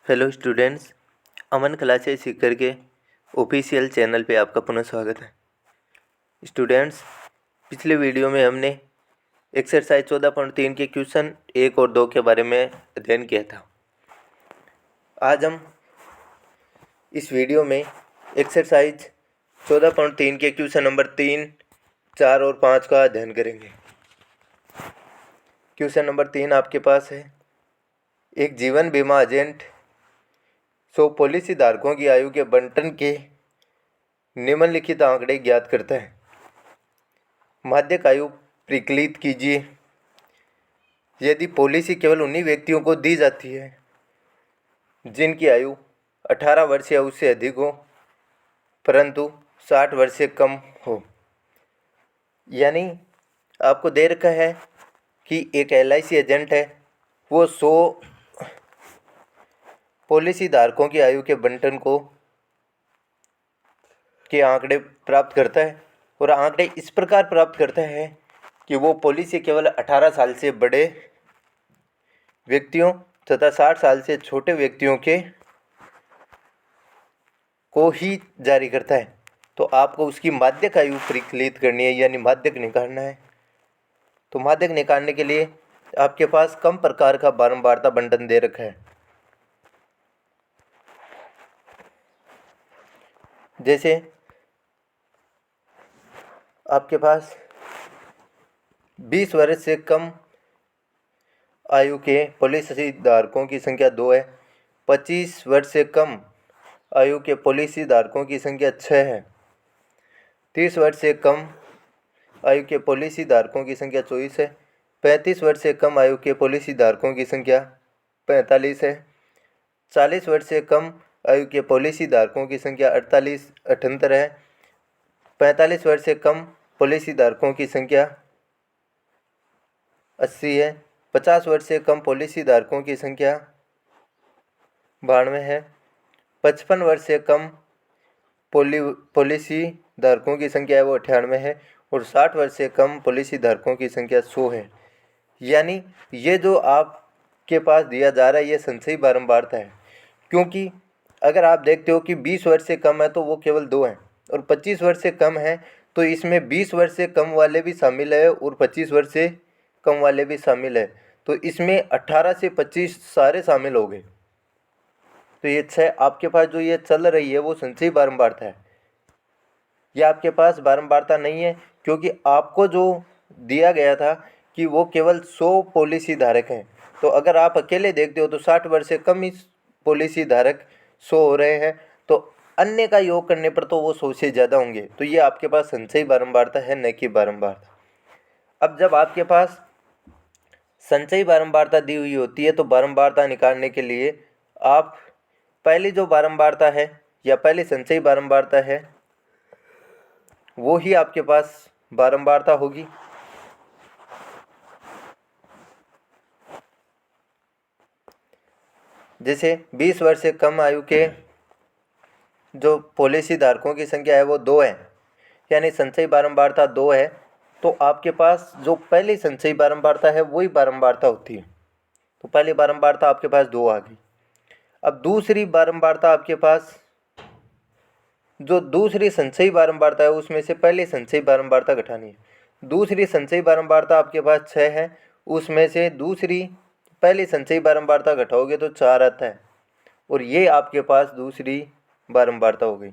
Hello students, अमन classes Sikar के official channel पे आपका पुनः स्वागत है। स्टूडेंट्स, पिछले वीडियो में हमने एक्सरसाइज 14.3 के क्वेश्चन 1 और 2 के बारे में अध्ययन किया था। आज हम इस वीडियो में एक्सरसाइज 14.3 के क्वेश्चन नंबर 3, 4 और 5 का अध्ययन करेंगे। क्वेश्चन नंबर 3 आपके पास है, एक जीवन बीमा एजेंट 100 पॉलिसी धारकों की आयु के बंटन के निम्नलिखित आंकड़े ज्ञात करता है। माध्यक आयु परिकलित कीजिए। यदि पॉलिसी केवल उन्हीं व्यक्तियों को दी जाती है जिनकी आयु 18 वर्ष या उससे अधिक हो, परंतु 60 वर्ष से कम हो, यानी आपको दे रखा है कि एक LIC एजेंट है, वो 100 पॉलिसी धारकों की आयु के बंटन के आंकड़े प्राप्त करता है और आंकड़े इस प्रकार प्राप्त करता है कि वो पॉलिसी केवल 18 साल से बड़े व्यक्तियों तथा 60 साल से छोटे व्यक्तियों को ही जारी करता है। तो आपको उसकी माध्यक आयु परिकलित करनी है, यानी माध्यक निकालना है। तो माध्यक निकालने के लिए आपके पास कम प्रकार का बारंबारता बंटन दे रखा है। जैसे आपके पास 20 वर्ष से कम आयु के पॉलिसी धारकों की संख्या 2 है, 25 वर्ष से कम आयु के पॉलिसी धारकों की संख्या 6 है, 30 वर्ष से कम आयु के पॉलिसी धारकों की संख्या 24 है, 35 वर्ष से कम आयु के पॉलिसी धारकों की संख्या 45 है, 40 वर्ष से कम आयु के पॉलिसी धारकों की संख्या 78 है, 45 वर्ष से कम पॉलिसी धारकों की संख्या 80 है, 50 वर्ष से कम पॉलिसी धारकों की संख्या 92 है, 55 वर्ष से कम पॉलिसी धारकों की संख्या है वो 98 है और 60 वर्ष से कम पॉलिसी धारकों की संख्या 100 है। यानी ये जो आपके पास दिया जा रहा है ये संचयी बारंबारता है, क्योंकि अगर आप देखते हो कि 20 वर्ष से कम है तो वो केवल 2 हैं और 25 वर्ष से कम है तो इसमें 20 वर्ष से कम वाले भी शामिल है और 25 वर्ष से कम वाले भी शामिल है, तो इसमें 18 से 25 सारे शामिल हो गए। तो ये 6 आपके पास जो ये चल रही है वो संचयी बारंबारता है। ये आपके पास बारंबारता नहीं है, क्योंकि आपको जो दिया गया था कि वो केवल 100 पॉलिसी धारक हैं। तो अगर आप अकेले देखते हो तो 60 वर्ष से कम ही पॉलिसी धारक 100 हो रहे हैं, तो अन्य का योग करने पर तो वो 100 से ज़्यादा होंगे। तो ये आपके पास संचयी बारंबारता है, न कि बारंबारता। अब जब आपके पास संचयी बारंबारता दी हुई होती है तो बारंबारता निकालने के लिए आप पहली जो बारंबारता है या पहली संचयी बारंबारता है वो ही आपके पास बारंबारता होगी। जैसे 20 वर्ष से कम आयु के जो पॉलिसी धारकों की संख्या है वो 2 है, यानी संचयी बारंबारता 2 है, तो आपके पास जो पहली संचयी बारंबारता है वही बारंबारता होती है। तो पहली बारंबारता आपके पास 2 आ गई। अब दूसरी बारंबारता आपके पास जो दूसरी संचयी बारंबारता है उसमें से पहली संचयी बारंबारता घटानी है। दूसरी संचयी बारंबारता आपके पास 6 है, उसमें से दूसरी पहली संचयी बारंबारता घटाओगे तो 4 आता है और ये आपके पास दूसरी बारंबारता हो गई।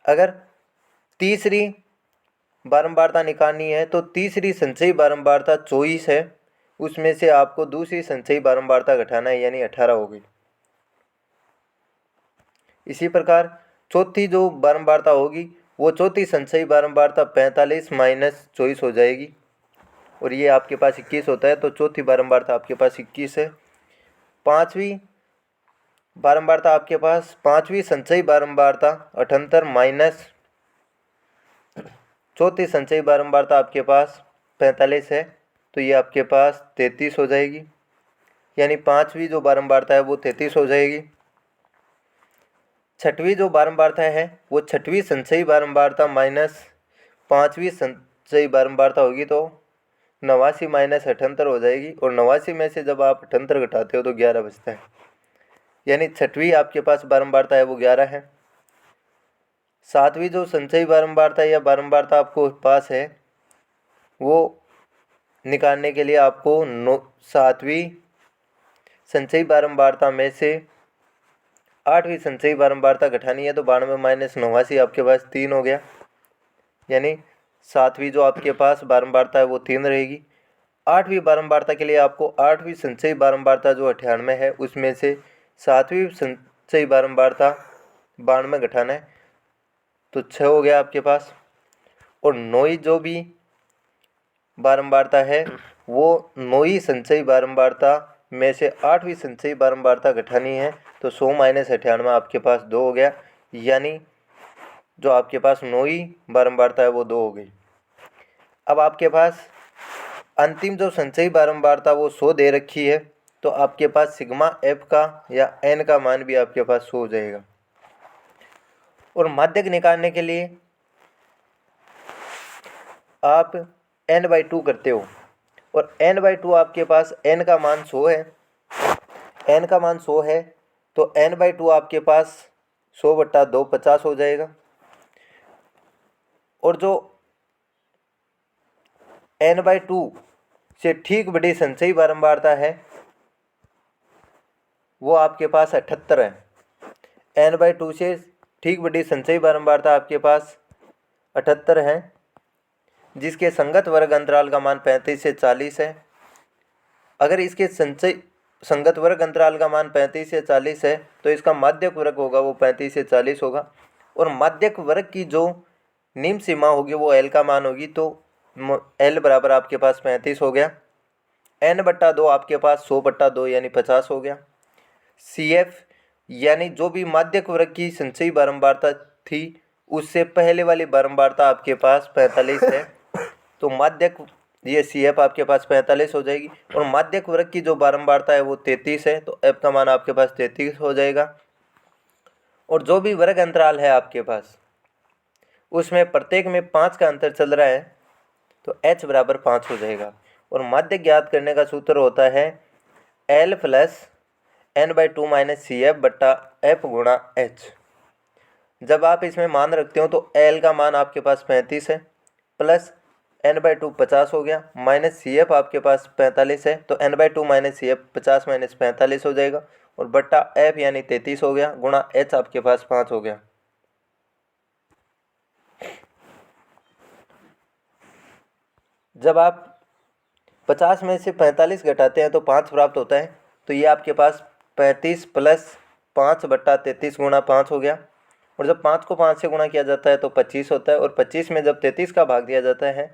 अगर तीसरी बारंबारता निकालनी है तो तीसरी संचयी बारंबारता 24 है, उसमें से आपको दूसरी संचयी बारंबारता घटाना है, यानी 18 हो गई। इसी प्रकार चौथी जो बारंबारता होगी वो चौथी संचयी बारंबारता 45 माइनस 24 हो जाएगी और ये आपके पास 21 होता है, तो चौथी बारंबारता आपके पास 21 है। पांचवी बारंबारता आपके पास पांचवी संचयी बारंबारता 78 माइनस चौथी संचयी बारंबारता आपके पास 45 है, तो ये आपके पास 33 हो जाएगी, यानी पांचवी जो बारंबारता है वो 33 हो जाएगी। छठवीं जो बारंबारता है वो छठवीं संचयी बारंबारता माइनस पांचवी संचयी बारंबारता होगी, तो 89 माइनस 78 हो जाएगी और 89 में से जब आप 78 घटाते हो तो 11 बचता है। यानी छठवीं आपके पास बारंबारता है वो 11 है। सातवीं जो संचयी बारंबारता या बारंबारता आपको पास है वो निकालने के लिए आपको सातवीं संचयी बारंबारता में से आठवीं संचयी बारंबारता घटानी है। तो 92 माइनस 89 आपके पास 3 हो गया, यानी सातवीं जो आपके पास बारंबारता है वो 3 रहेगी। आठवीं बारंबारता के लिए आपको आठवीं संचयी बारंबारता जो 98 है उसमें से सातवीं संचयी बारंबारता 92 घटाना है, तो 6 हो गया आपके पास। और नौवीं जो भी बारंबारता है वो नौवीं संचयी बारंबारता में से आठवीं संचयी बारंबारता घटानी है, तो 100 माइनस 98 आपके पास 2 हो गया, यानी जो आपके पास नौवीं बारंबारता है वो 2 हो गई। अब आपके पास अंतिम जो संचयी बारंबारता वो 100 दे रखी है, तो आपके पास सिग्मा एफ का या एन का मान भी आपके पास 100 हो जाएगा। और माध्यक निकालने के लिए आप n/2 करते हो, और n/2 आपके पास n का मान 100 है, n का मान 100 है तो n/2 आपके पास 100/2 50 हो जाएगा। और जो n/2 से ठीक बड़ी संचयी बारंबारता है वो आपके पास 78 है। n/2 से ठीक बड़ी संचयी बारंबारता आपके पास 78 है, जिसके संगत वर्ग अंतराल का मान 35 से 40 है। अगर इसके संगत वर्ग अंतराल का मान 35 से 40 है तो इसका माध्यक वर्ग होगा वो 35 से 40 होगा। और माध्यक वर्ग की जो निम्न सीमा होगी वो L का मान होगी, तो L बराबर आपके पास 35 हो गया। n/2 आपके पास 100/2 यानी 50 हो गया। CF यानी जो भी माध्यक वर्ग की संचयी बारंबारता थी उससे पहले वाली बारंबारता आपके पास 45 है, तो माध्यक ये CF आपके पास 45 हो जाएगी। और माध्यक वर्ग की जो बारंबारता है वो 33 है, तो F का मान आपके पास 33 हो जाएगा। और जो भी वर्ग अंतराल है आपके पास उसमें प्रत्येक में 5 का अंतर चल रहा है, तो H बराबर 5 हो जाएगा। और माध्यक ज्ञात करने का सूत्र होता है L plus n/2 minus CF/F गुणा H। जब आप इसमें मान रखते हो तो L का मान आपके पास 35 है, प्लस n/2 50 हो गया, माइनस CF आपके पास 45 है, तो n/2 माइनस CF 50 माइनस 45 हो जाएगा, और बट्टा F यानी 33 हो गया, गुणा H आपके पास 5 हो गया। जब आप 50 में से 45 घटाते हैं तो 5 प्राप्त होता है, तो ये आपके पास 35 प्लस 5/33 गुणा 5 हो गया। और जब 5 को 5 से गुणा किया जाता है तो 25 होता है, और 25 में जब 33 का भाग दिया जाता है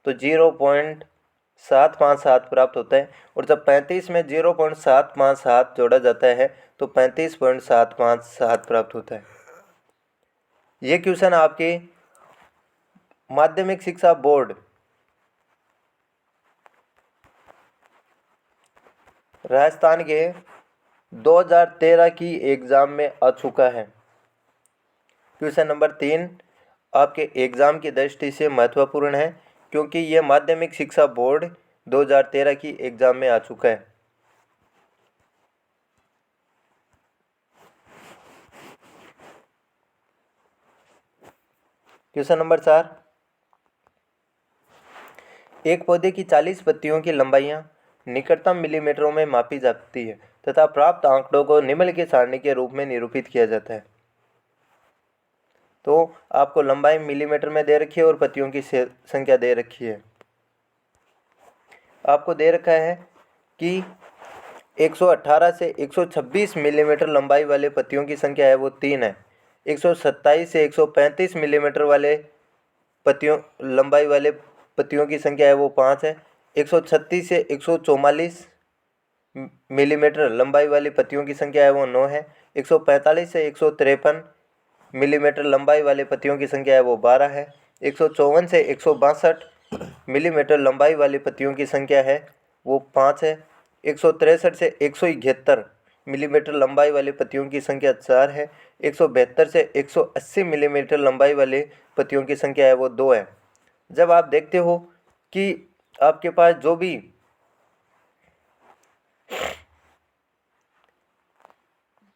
तो 0.757 प्राप्त होता है। और जब 35 में 0.757 जोड़ा जाता है तो 35.757 प्राप्त होता है। ये क्वेश्चन आपके माध्यमिक शिक्षा बोर्ड राजस्थान के 2013 की एग्ज़ाम में आ चुका है। क्वेश्चन नंबर 3 आपके एग्ज़ाम की दृष्टि से महत्वपूर्ण है, क्योंकि ये माध्यमिक शिक्षा बोर्ड 2013 की एग्ज़ाम में आ चुका है। क्वेश्चन नंबर 4, एक पौधे की 40 पत्तियों की लंबाइयाँ निकटतम मिलीमीटरों में मापी जाती है तथा प्राप्त आंकड़ों को निम्न के सारणी के रूप में निरूपित किया जाता है। तो आपको लंबाई मिलीमीटर में दे रखी है और पत्तियों की संख्या दे रखी है। आपको दे रखा है कि 118 से 126 मिलीमीटर लंबाई वाले पत्तियों की संख्या है वो 3 है। 127 से 135 मिलीमीटर वाले पत्तियों लंबाई वाले पत्तियों की संख्या है वो 5 है। 136 से 144 मिलीमीटर लंबाई वाली पत्तियों की संख्या है वो 9 है। 145 से 153 मिलीमीटर लंबाई वाले पत्तियों की संख्या है वो 12 है। 154 से 162 मिलीमीटर लंबाई वाली पत्तियों की संख्या है वो 5 है। 163 से 171 मिलीमीटर लंबाई वाली पत्तियों की संख्या 4 है। 172 से 180 मिलीमीटर लंबाई वाले पत्तियों की संख्या है वो 2 है। जब आप देखते हो कि आपके पास जो भी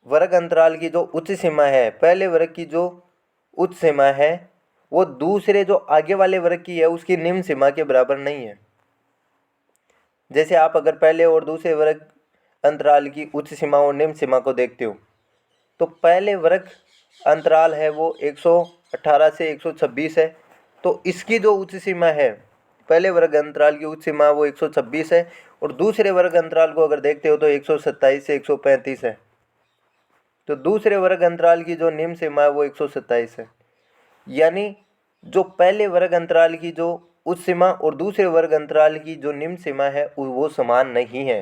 वर्ग अंतराल की जो उच्च सीमा है, पहले वर्ग की जो उच्च सीमा है वो दूसरे जो आगे वाले वर्ग की है उसकी निम्न सीमा के बराबर नहीं है। जैसे आप अगर पहले और दूसरे वर्ग अंतराल की उच्च सीमा और निम्न सीमा को देखते हो तो पहले वर्ग अंतराल है वो 118 से 126 है, तो इसकी जो उच्च सीमा है, पहले वर्ग अंतराल की उच्च सीमा वो 126 है और दूसरे वर्ग अंतराल को अगर देखते हो तो 127 से 135 है। तो दूसरे वर्ग अंतराल की जो निम्न सीमा है वो 127 है। यानी जो पहले वर्ग अंतराल की जो उच्च सीमा और दूसरे वर्ग अंतराल की जो निम्न सीमा है वो समान नहीं है।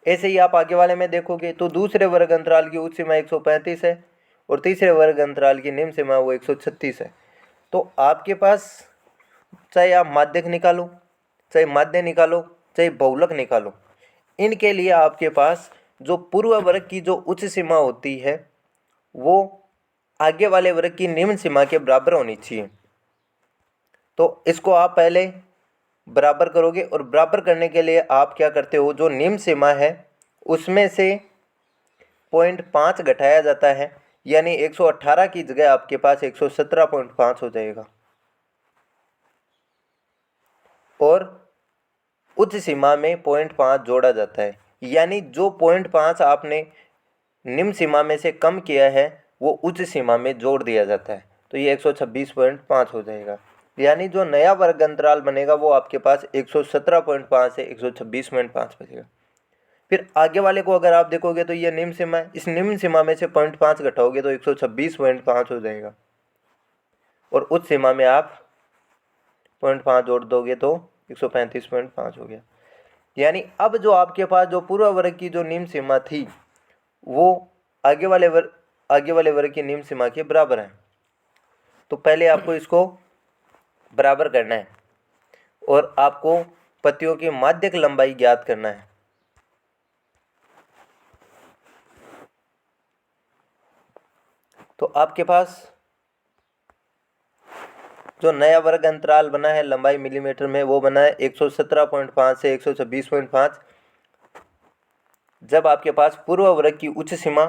ऐसे ही आप आगे वाले में देखोगे तो दूसरे वर्ग अंतराल की उच्च सीमा 135 है और तीसरे वर्ग अंतराल की निम्न सीमा वो 136 है। तो आपके पास चाहे आप माध्यक निकालो, चाहे माध्य निकालो, चाहे बहुलक निकालो, इनके लिए आपके पास जो पूर्व वर्ग की जो उच्च सीमा होती है वो आगे वाले वर्ग की निम्न सीमा के बराबर होनी चाहिए। तो इसको आप पहले बराबर करोगे और बराबर करने के लिए आप क्या करते हो, जो निम्न सीमा है उसमें से 0.5 घटाया जाता है, यानी 118 की जगह आपके पास 117.5 हो जाएगा और उच्च सीमा में 0.5 जोड़ा जाता है, यानी जो 0.5 आपने निम्न सीमा में से कम किया है वो उच्च सीमा में जोड़ दिया जाता है, तो ये 126.5 हो जाएगा। यानी जो नया वर्ग अंतराल बनेगा वो आपके पास 117.5 से 126.5 बचेगा। फिर आगे वाले को अगर आप देखोगे तो ये निम्न सीमा है, इस निम्न सीमा में से 0.5 घटाओगे तो 126.5 हो जाएगा और उच्च सीमा में आप 0.5 जोड़ दोगे तो 135.5 हो गया। यानी अब जो आपके पास जो पूर्व वर्ग की जो निम्न सीमा थी वो आगे वाले वर्ग की निम्न सीमा के बराबर है। तो पहले आपको इसको बराबर करना है और आपको पत्तियों की माध्यक लंबाई ज्ञात करना है। तो आपके पास जो नया वर्ग अंतराल बना है लंबाई मिलीमीटर में वो बना है 117.5 से 126.5। जब आपके पास पूर्व वर्ग की उच्च सीमा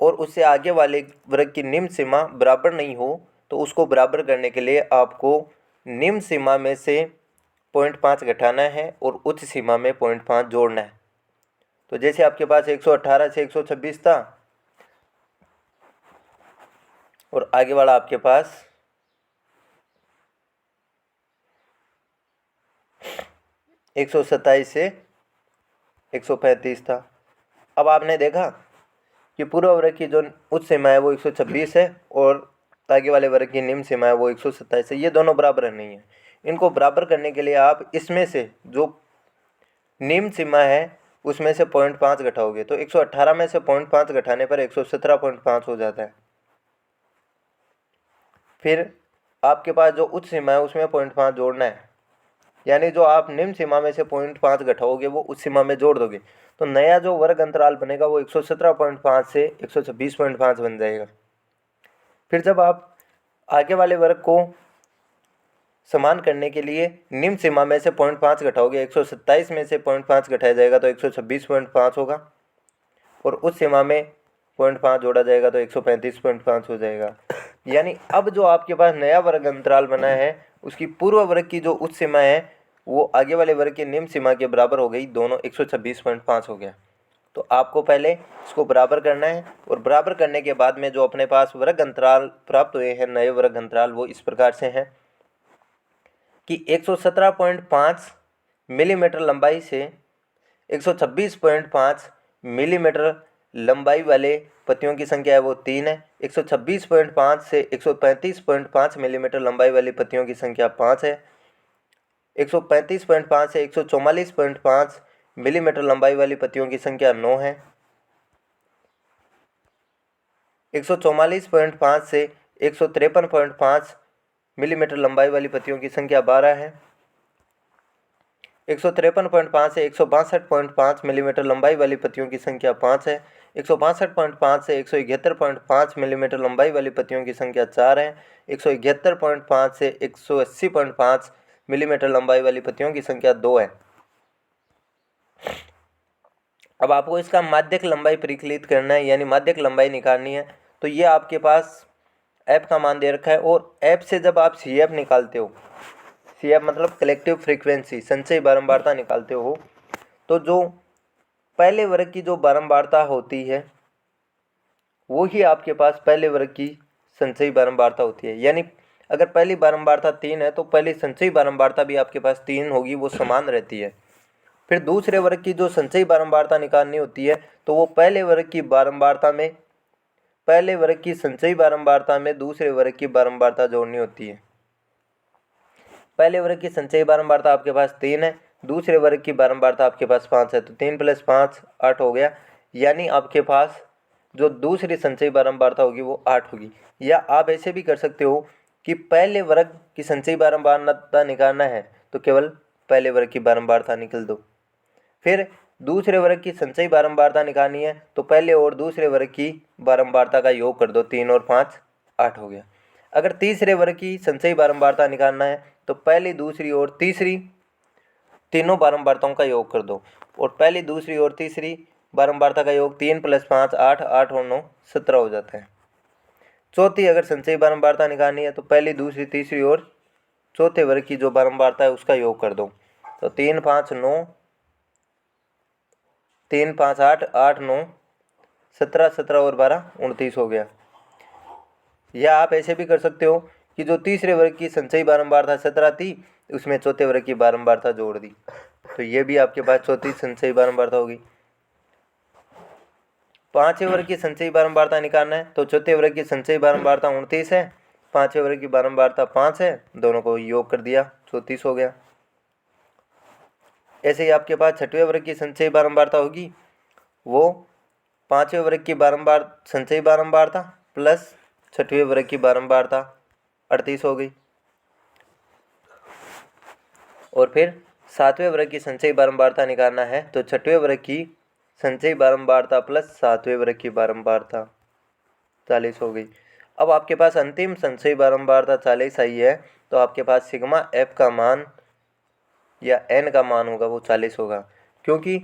और उससे आगे वाले वर्ग की निम्न सीमा बराबर नहीं हो तो उसको बराबर करने के लिए आपको निम्न सीमा में से 0.5 घटाना है और उच्च सीमा में 0.5 जोड़ना है। तो जैसे आपके पास 118 से 126 था और आगे वाला आपके पास 127 से 135 था। अब आपने देखा कि पूर्व वर्ग की जो उच्च सीमा है वो 126 है और आगे वाले वर्ग की निम्न सीमा है वो 127 है। ये दोनों बराबर नहीं है। इनको बराबर करने के लिए आप इसमें से जो निम्न सीमा है उसमें से 0.5 घटाओगे तो 118 में से 0.5 घटाने पर 117.5 हो जाता है। फिर आपके पास जो उच्च सीमा है उसमें 0.5 जोड़ना है, यानी जो आप निम्न सीमा में से 0.5 घटाओगे वो उच्च सीमा में जोड़ दोगे तो नया जो वर्ग अंतराल बनेगा वो 117.5 से 126.5 बन जाएगा। फिर जब आप आगे वाले वर्ग को समान करने के लिए निम्न सीमा में से 0.5 घटाओगे, 127 में से 0.5 घटाया जाएगा तो 126.5 होगा और उस सीमा में 0.5 जोड़ा जाएगा तो 135.5 हो जाएगा। यानी अब जो आपके पास नया वर्ग अंतराल बना है उसकी पूर्व वर्ग की जो उच्च सीमा है वो आगे वाले वर्ग की निम्न सीमा के बराबर हो गई, दोनों 126.5 हो गया। तो आपको पहले इसको बराबर करना है और बराबर करने के बाद में जो अपने पास वर्ग अंतराल प्राप्त हुए हैं नए वर्ग अंतराल वो इस प्रकार से हैं कि 117.5 मिलीमीटर लंबाई से 126.5 मिलीमीटर लंबाई वाले पत्तियों की संख्या है वो 3 है। 126.5 से 135.5 मिलीमीटर लंबाई वाली पत्तियों की संख्या 5 है। 135.5 से 144.5 मिलीमीटर लंबाई वाली पत्तियों की संख्या 9 है। 144.5 से 153.5 मिलीमीटर लंबाई वाली पत्तियों की संख्या 12 है। 153.5 से 162.5 मिलीमीटर लंबाई वाली पत्तियों की संख्या 5 है। 162.5 से 171.5 मिलीमीटर लंबाई वाली पत्तियों की संख्या 4 है। 171.5 से 180.5 मिलीमीटर लंबाई वाली पत्तियों की संख्या 2 है। अब आपको इसका माध्यक लंबाई परिकलित करना है, यानी माध्यक लंबाई निकालनी है। तो ये आपके पास एफ का मान दे रखा है, और एफ से जब आप सी एफ निकालते हो, सी एफ मतलब कलेक्टिव फ्रीक्वेंसी, संचयी बारंबारता निकालते हो, तो जो पहले वर्ग की जो बारंबारता होती है वो ही आपके पास पहले वर्ग की संचयी बारंबारता होती है। यानी अगर पहली बारंबारता 3 है तो पहली संचयी बारंबारता भी आपके पास 3 होगी, वो समान रहती है। फिर दूसरे वर्ग की जो संचयी बारंबारता निकालनी होती है तो वो पहले वर्ग की संचयी बारंबारता में दूसरे वर्ग की बारंबारता जोड़नी होती है। पहले वर्ग की संचयी बारंबारता आपके पास 3 है, दूसरे वर्ग की बारंबारता आपके पास 5 है, तो 3 + 5 8 हो गया। यानी आपके पास जो दूसरी संचयी बारंबारता होगी वो 8 होगी। या आप ऐसे भी कर सकते हो कि पहले वर्ग की संचयी बारंबारता निकालना है तो केवल पहले वर्ग की बारंबारता निकाल दो। फिर दूसरे वर्ग की संचयी बारंबारता निकालनी है तो पहले और दूसरे वर्ग की बारंबारता का योग कर दो, 3 और 5 8 हो गया। अगर तीसरे वर्ग की संचयी बारंबारता निकालना है तो पहली, दूसरी और तीसरी तीनों बारंबारताओं का योग कर दो, और पहली, दूसरी और तीसरी बारंबारता का योग 3 + 5 8, 8 और 9 17 हो जाता है। चौथी अगर संचयी बारंबारता निकालनी है तो पहली, दूसरी, तीसरी और चौथे वर्ग की जो बारंबारता है उसका योग कर दो, तो 3 5 9, 3 5 8, 8 9 17, 17 और 12 29 हो गया। या आप ऐसे भी कर सकते हो कि जो तीसरे वर्ग की संचयी बारंबारता 17 थी उसमें चौथे वर्ग की बारंबारता जोड़ दी, तो ये भी आपके पास चौथी संचयी बारंबारता होगी। पांचवें वर्ग की संचयी बारंबारता निकालना है तो चौथे वर्ग की संचयी बारंबारता 29 है, पांचवें वर्ग की बारंबारता 5 है, दोनों को योग कर दिया 34 हो गया। ऐसे ही आपके पास छठवें वर्ग की संचयी बारंबारता होगी, वो पांचवें वर्ग की संचयी बारंबारता प्लस छठवें वर्ग की बारंबारता 38 हो गई। और फिर सातवें वर्ग की संचयी बारंबारता निकालना है तो छठवें वर्ग की संचयी बारंबारता प्लस सातवें वर्ग की बारंबारता 40 हो गई। अब आपके पास अंतिम संचयी बारंबारता 40 आई है तो आपके पास सिग्मा एफ का मान या एन का मान होगा वो 40 होगा, क्योंकि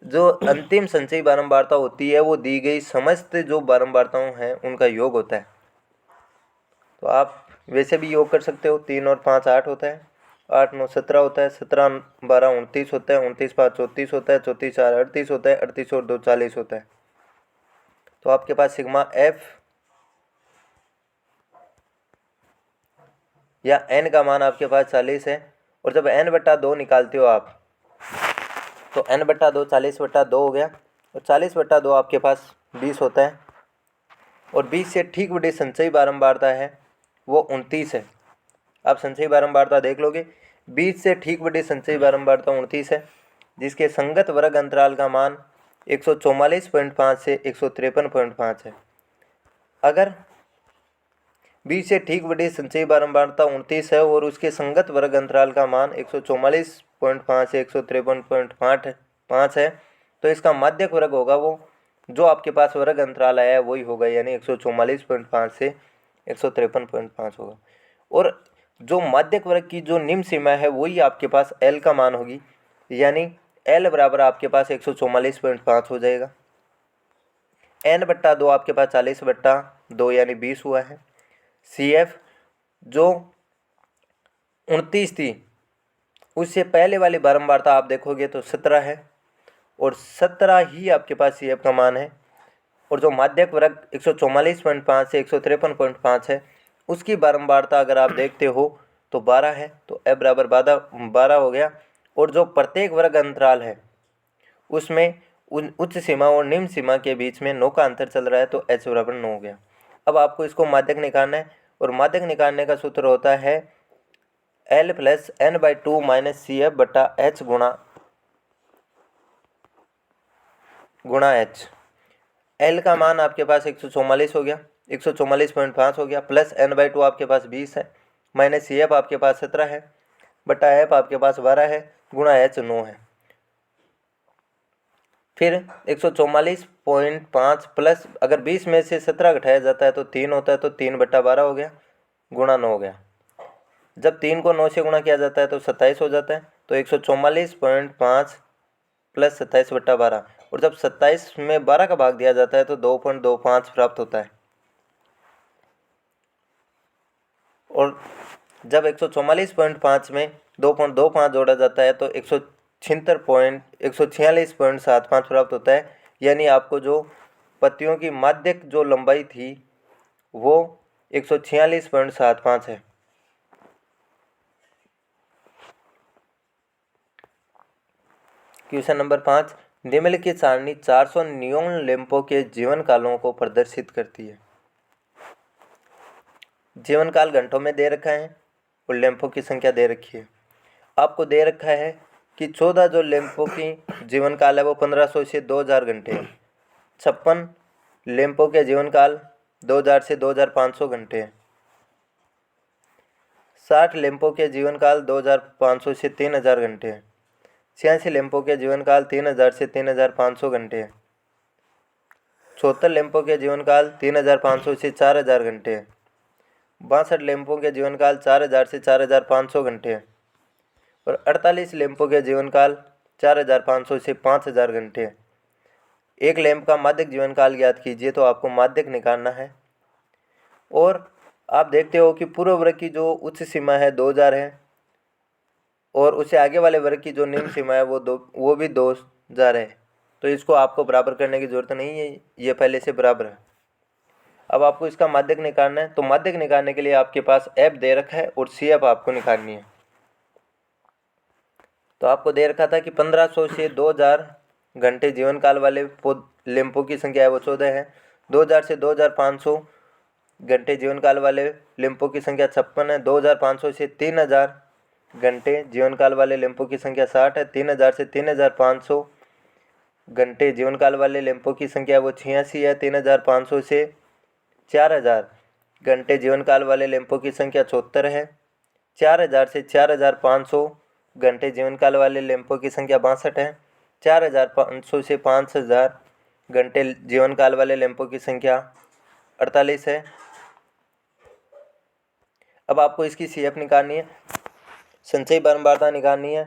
जो अंतिम संचयी बारंबारता होती है वो दी गई समस्त जो बारंबारताओं हैं उनका योग होता है। तो आप वैसे भी योग कर सकते हो, 3 और 5 8 होता है, 8 9 17 होता है, 17 12 29 होता है, 29 5 34 होता है, 34 4 38 होता है, 38 और 2 40 होता है। तो आपके पास सिग्मा एफ या एन का मान आपके पास 40 है। और जब n/2 निकालते हो आप तो n/2 40/2 हो गया, और 40/2 आपके पास 20 होता है, और 20 से ठीक बड़ी संचयी बारंबारता है वो 29 है। आप संचयी बारंबारता देख लोगे, 20 से ठीक बड़ी संचयी बारंबारता 29 है, जिसके संगत वर्ग अंतराल का मान 144.5 से 153.5 है। अगर 20 से ठीक बड़ी संचयी बारंबारता 29 है और उसके संगत वर्ग अंतराल का मान 144.5 से 153.5 है, तो इसका माध्यक वर्ग होगा वो जो आपके पास वर्ग अंतराल आया है वही होगा, यानी 144.5 से 153.5 होगा। और जो माध्यक वर्ग की जो निम्न सीमा है वही आपके पास L का मान होगी, यानी L बराबर आपके पास 144.5 हो जाएगा। n/2 आपके पास 40/2 यानी 20 हुआ है। CF जो 29 थी उससे पहले वाली बारंबारता आप देखोगे तो 17 है, और 17 ही आपके पास CF का मान है। और जो माध्यक वर्ग 144.5 से 153.5 है उसकी बारंबारता अगर आप देखते हो तो 12 है, तो F बराबर 12 हो गया। और जो प्रत्येक वर्ग अंतराल है उसमें उच्च सीमा और निम्न सीमा के बीच में 9 का अंतर चल रहा है, तो H बराबर 9 हो गया। अब आपको इसको माध्यक निकालना है, और माध्यक निकालने का सूत्र होता है L + n/2 - CF/H गुणा H। L का मान आपके पास 144 हो गया, 144.5 हो गया, प्लस n/2 आपके पास 20 है, माइनस CF आपके पास 17 है, बटा F आपके पास 12 है, गुणा H 9 है। फिर 144.5 प्लस अगर 20 में से 17 घटाया जाता है तो 3 होता है, तो 3/12 हो गया, गुणा 9 हो गया। जब 3 को 9 से गुणा किया जाता है तो 27 हो जाता है, तो 144.5 प्लस 27/12, और जब 27 में 12 का भाग दिया जाता है तो 2.25 प्राप्त होता है। और जब 144.5 में 2.25 जोड़ा जाता है तो 146.75 प्राप्त होता है। यानी आपको जो पत्तियों की माध्यक जो लंबाई थी वो 146.75 है। क्वेश्चन नंबर 5, निम्नलिखित सारणी 400 नियोन लैंपों के जीवन कालों को प्रदर्शित करती है। जीवन काल घंटों में दे रखा है और लैंपों की संख्या दे रखी है। आपको दे रखा है कि 14 जो लैंपों की जीवन काल है वो 1500 से 2000 घंटे है। 56 लैंपों के जीवन काल 2000 से 2500 घंटे है। 60 लैंपों के जीवन काल 2500 से 3000 घंटे है। 86 लैंपों के जीवन काल 3000 से 3500 घंटे है। 74 लैंपों के जीवन काल 3500 से 4000 घंटे है। 62 लैंपों के जीवन काल 4000 से 4500 घंटे है। और 48 लैंपों के जीवन काल 4500 से 5000 घंटे है। एक लैंप का माध्यक जीवन काल ज्ञात कीजिए, तो आपको माध्यक निकालना है। और आप देखते हो कि पूर्व वर्ग की जो उच्च सीमा है 2000 है और उससे आगे वाले वर्ग की जो निम्न सीमा है वो भी 2000 है। तो इसको आपको बराबर करने की ज़रूरत नहीं है, ये पहले से बराबर है। अब आपको इसका माध्यक निकालना है, तो माध्यक निकालने के लिए आपके पास एफ दे रखा है और सी एफ आपको निकालनी है। तो आपको दे रखा था कि 1500 से 2000 घंटे जीवन काल वाले लैंपों की संख्या है वो 14 है। 2000 से 2500 घंटे जीवन काल वाले लैंपों की संख्या 56 है। 2500 से 3000 घंटे जीवन काल वाले लैंपों की संख्या 60 है। 3000 से 3500 घंटे जीवन काल वाले लैंपों की संख्या वो 86 है। 3500 से 4000 घंटे जीवन काल वाले लैंपों की संख्या 74 है। 4000 से 4500 घंटे जीवन काल वाले लैंपों की संख्या 62 है। 4500 से 5000 घंटे जीवन काल वाले लैंपों की संख्या 48 है। अब आपको इसकी CF निकालनी है, संचयी बारंबारता निकालनी है।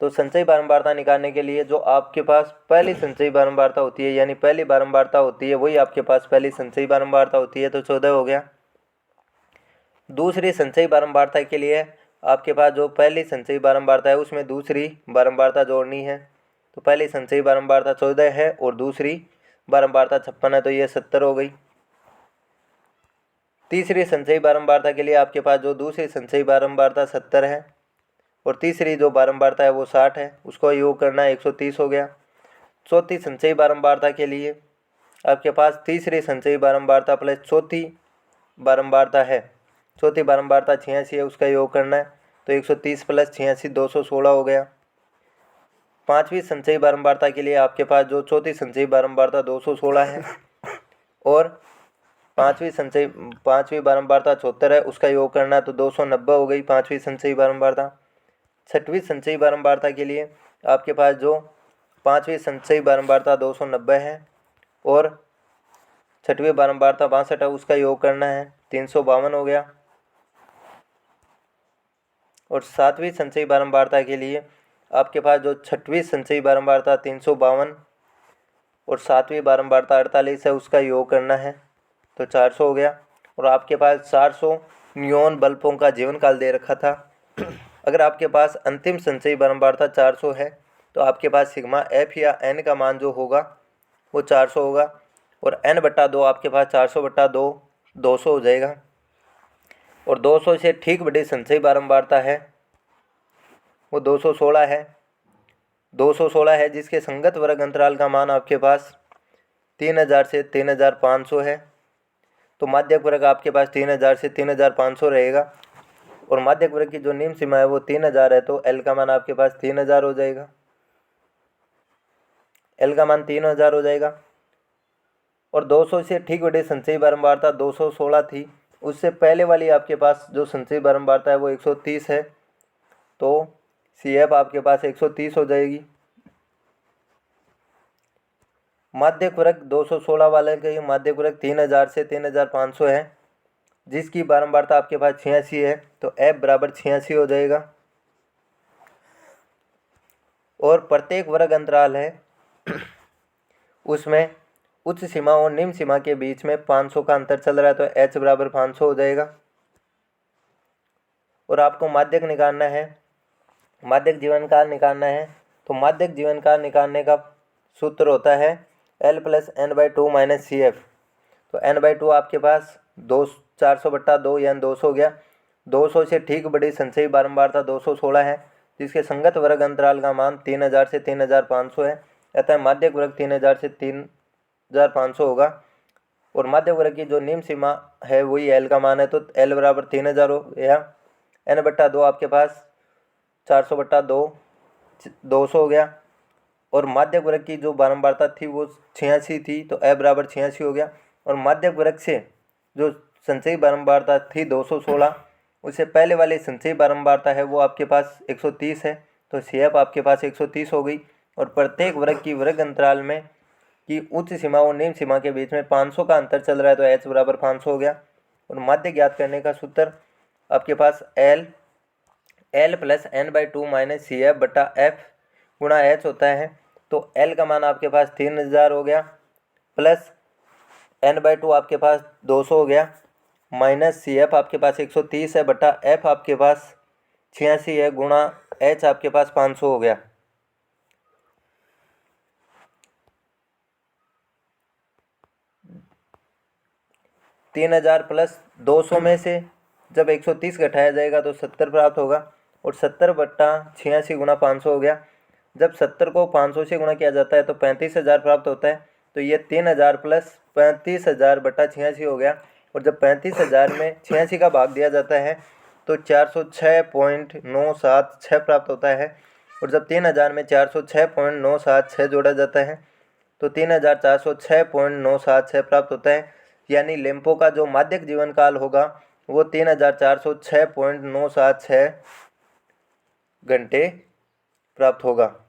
तो संचयी बारंबारता निकालने के लिए जो आपके पास पहली संचयी बारंबारता होती है, यानी पहली बारंबारता होती है, वही आपके पास पहली संचयी बारंबारता होती है, तो 14 हो गया। दूसरी संचयी बारंबारता के लिए आपके पास जो पहली संचयी बारंबारता है उसमें दूसरी बारंबारता जोड़नी है। तो पहली संचयी बारंबारता 14 है और दूसरी बारंबारता 56 है, तो ये 70 हो गई। तीसरी संचयी बारंबारता के लिए आपके पास जो दूसरी संचयी बारंबारता 70 है और तीसरी जो बारंबारता है वो 60 है, उसको योग करना है, 130 हो गया। चौथी संचयी बारंबारता के लिए आपके पास तीसरी संचयी बारंबारता प्लस चौथी बारंबारता है। चौथी बारंबारता 86 है, उसका योग करना है, तो 130 प्लस 86 216 हो गया। पाँचवीं संचयी बारंबारता के लिए आपके पास जो चौथी संचयी बारंबारता 216 है और पाँचवीं बारंबारता 74 है, उसका योग करना है, तो 290 हो गई पाँचवीं संचयी बारंबारता। छठवीं संचयी बारंबारता के लिए आपके पास जो पाँचवीं संचयी बारंबारता 290 है और छठवीं बारंबारता 62 है, उसका योग करना है, 352 हो गया। और सातवीं संचयी बारंबारता के लिए आपके पास जो छठवीं संचयी बारंबारता 352 और सातवीं बारंबारता 48 है, उसका योग करना है, तो 400 हो गया। और आपके पास 400 नियोन बल्बों का जीवन काल दे रखा था। अगर आपके पास अंतिम संचयी बारंबारता 400 है तो आपके पास सिग्मा एफ या एन का मान जो होगा वो 400 होगा और n/2 आपके पास 400/2 200 हो जाएगा। और 200 से ठीक बड़ी संचयी बारंबारता है वो 216 है। 216 है जिसके संगत वर्ग अंतराल का मान आपके पास 3000 से 3500 है। तो माध्यक वर्ग आपके पास 3000 से 3500 रहेगा और माध्यक वर्ग की जो निम्न सीमा है वो 3000 है, तो L का मान आपके पास 3000 हो जाएगा। L का मान 3000 हो जाएगा। और 200 से ठीक बड़ी संचयी बारंबारता 216 थी, उससे पहले वाली आपके पास जो संचयी बारंबारता है वो 130 है, तो CF आपके पास 130 हो जाएगी। माध्यक वर्ग 216 वाले के माध्यक वर्ग 3000 से 3500 है, जिसकी बारंबारता आपके पास 86 है, तो F बराबर 86 हो जाएगा। और प्रत्येक वर्ग अंतराल है उसमें उच्च सीमा और निम्न सीमा के बीच में 500 का अंतर चल रहा है, तो h बराबर 500 हो जाएगा। और आपको माध्यक निकालना है, माध्यक जीवनकाल निकालना है। तो माध्यक जीवनकाल निकालने का सूत्र होता है L + n/2 - CF। तो n/2 आपके पास 400/2 यानी 200 हो गया। 200 से ठीक बड़ी संचयी बारंबारता 216 है, जिसके संगत वर्ग अंतराल का मान 3000 से 3500 है। अतः माध्यक वर्ग 3000 से 3500 होगा। और माध्य वर्ग की जो निम्न सीमा है वही L का मान है, तो L बराबर 3000 हो गया। n/2 आपके पास 400/2 200 हो गया। और माध्यक वर्ग की जो बारंबारता थी वो 86 थी, तो a बराबर 86 हो गया। और माध्यक वर्ग से जो संचयी बारंबारता थी 216, उससे पहले वाली संचयी बारंबारता है वो आपके पास 130 है, तो CF आपके पास 130 हो गई। और प्रत्येक वर्ग की वर्ग अंतराल में कि उच्च सीमा और निम्न सीमा के बीच में 500 का अंतर चल रहा है, तो h बराबर 500 हो गया। और माध्य ज्ञात करने का सूत्र आपके पास L + n/2 - CF/F गुणा h होता है। तो L का मान आपके पास 3000 हो गया, प्लस n/2 आपके पास 200 हो गया, माइनस CF आपके पास 130 है बटा F आपके पास 86 है, गुणा h आपके पास 500 हो गया। तीन 3000 प्लस 200 में से जब 130 घटाया जाएगा तो 70 प्राप्त होगा। और 70/86 गुणा 500 हो गया। जब 70 को 500 से गुणा किया जाता है तो 35,000 प्राप्त होता है। तो ये 3000 प्लस 35,000/86 हो गया। और जब 35,000 में 86 का भाग दिया जाता है तो 406.976 प्राप्त होता है। और जब 3000 में 406.976 जोड़ा जाता है तो 3406.976 प्राप्त होता है। यानी लेम्पो का जो माध्यक जीवन काल होगा वो 3406.976 घंटे प्राप्त होगा।